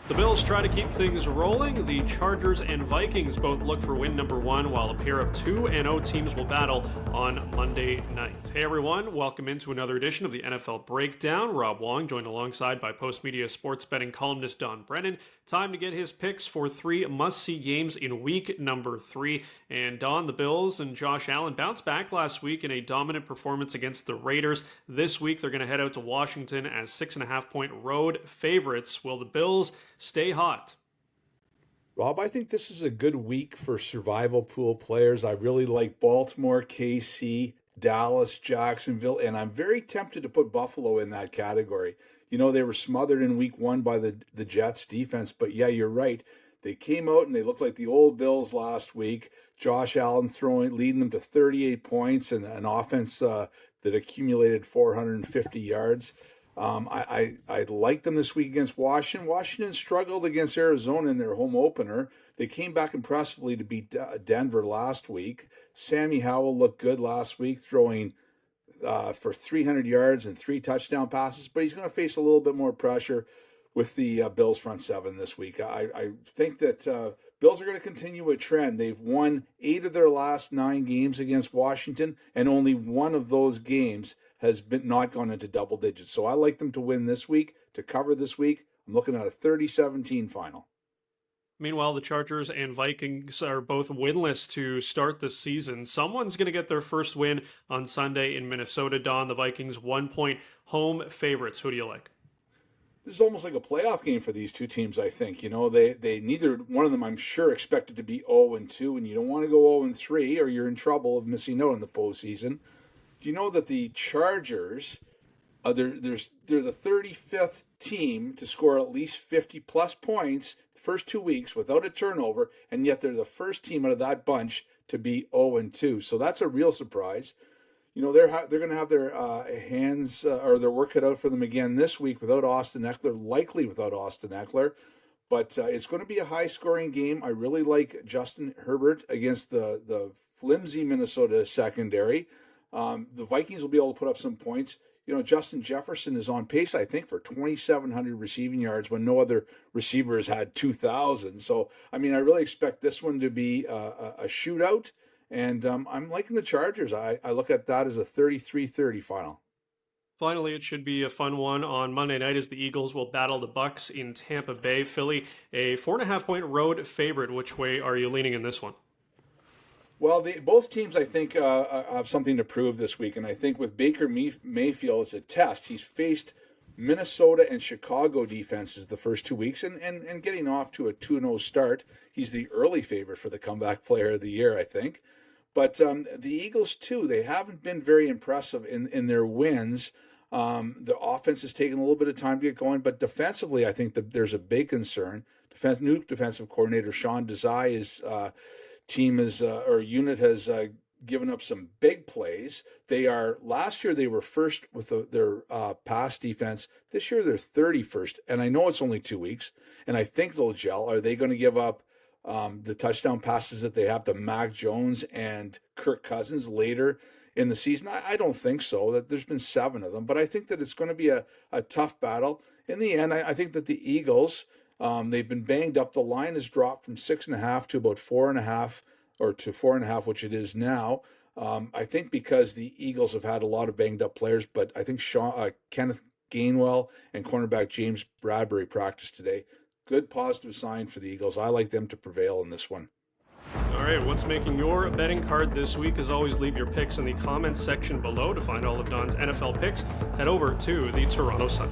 The Bills try to keep things rolling. The Chargers and Vikings both look for win number one, while a pair of 2-0 teams will battle on Monday night. Hey everyone, welcome into another edition of the NFL Breakdown. Rob Wong, joined alongside by Postmedia sports betting columnist Brennan. Time to get his picks for three must-see games in week number 3. And Don, the Bills and Josh Allen bounced back last week in a dominant performance against the Raiders. This week they're going to head out to Washington as 6.5-point road favorites. Will the Bills stay hot? Rob, I think this is a good week for survival pool players. I really like Baltimore, KC, Dallas, Jacksonville, and I'm very tempted to put Buffalo in that category. You know, they were smothered in week 1 by the Jets defense, but yeah, you're right. They came out and they looked like the old Bills last week. Josh Allen leading them to 38 points and an offense that accumulated 450 yards. I like them this week against Washington. Washington struggled against Arizona in their home opener. They came back impressively to beat Denver last week. Sammy Howell looked good last week, throwing for 300 yards and 3 touchdown passes, but he's going to face a little bit more pressure with the Bills front seven this week. I think that Bills are going to continue a trend. They've won 8 of their last 9 games against Washington, and only one of those games has been not gone into double digits. So I like them to win this week, to cover this week. I'm looking at a 30-17 final. Meanwhile, the Chargers and Vikings are both winless to start the season. Someone's going to get their first win on Sunday in Minnesota. Don, the Vikings 1-point home favorites. Who do you like? This is almost like a playoff game for these two teams, I think. You know, they neither one of them, I'm sure, expected to be 0-2, and you don't want to go 0-3 or you're in trouble of missing out in the postseason. Do you know that the Chargers, they're the 35th team to score at least 50-plus points the first 2 weeks without a turnover, and yet they're the first team out of that bunch to be 0-2. So that's a real surprise. You know, they're going to have their hands or their work cut out for them again this week without Austin Eckler, likely without Austin Eckler. But it's going to be a high-scoring game. I really like Justin Herbert against the flimsy Minnesota secondary. The Vikings will be able to put up some points. You know, Justin Jefferson is on pace, I think, for 2,700 receiving yards when no other receiver has had 2,000. So, I mean, I really expect this one to be a shootout. And I'm liking the Chargers. I look at that as a 33-30 final. Finally, it should be a fun one on Monday night as the Eagles will battle the Bucs in Tampa Bay. Philly, a 4.5-point road favorite. Which way are you leaning in this one? Well, both teams, I think, have something to prove this week. And I think with Baker Mayfield, it's a test. He's faced Minnesota and Chicago defenses the first 2 weeks and getting off to a 2-0 start. He's the early favorite for the comeback player of the year, I think. But the Eagles, too, they haven't been very impressive in their wins. The offense has taken a little bit of time to get going. But defensively, I think that there's a big concern. New defensive coordinator Sean Desai's unit has given up some big plays. Last year they were first with their pass defense. This year they're 31st, and I know it's only 2 weeks, and I think they'll gel. Are they going to give up the touchdown passes that they have to Mac Jones and Kirk Cousins later in the season? I don't think so. That there's been 7 of them, but I think that it's going to be a tough battle. In the end, I think that the Eagles, they've been banged up. The line has dropped from 6.5 to about 4.5, or to 4.5, which it is now. I think because the Eagles have had a lot of banged up players, but I think Kenneth Gainwell and cornerback James Bradbury practiced today. Good positive sign for the Eagles. I like them to prevail in this one. All right, what's making your betting card this week? As always, leave your picks in the comments section below. To find all of Don's NFL picks, head over to the Toronto Sun.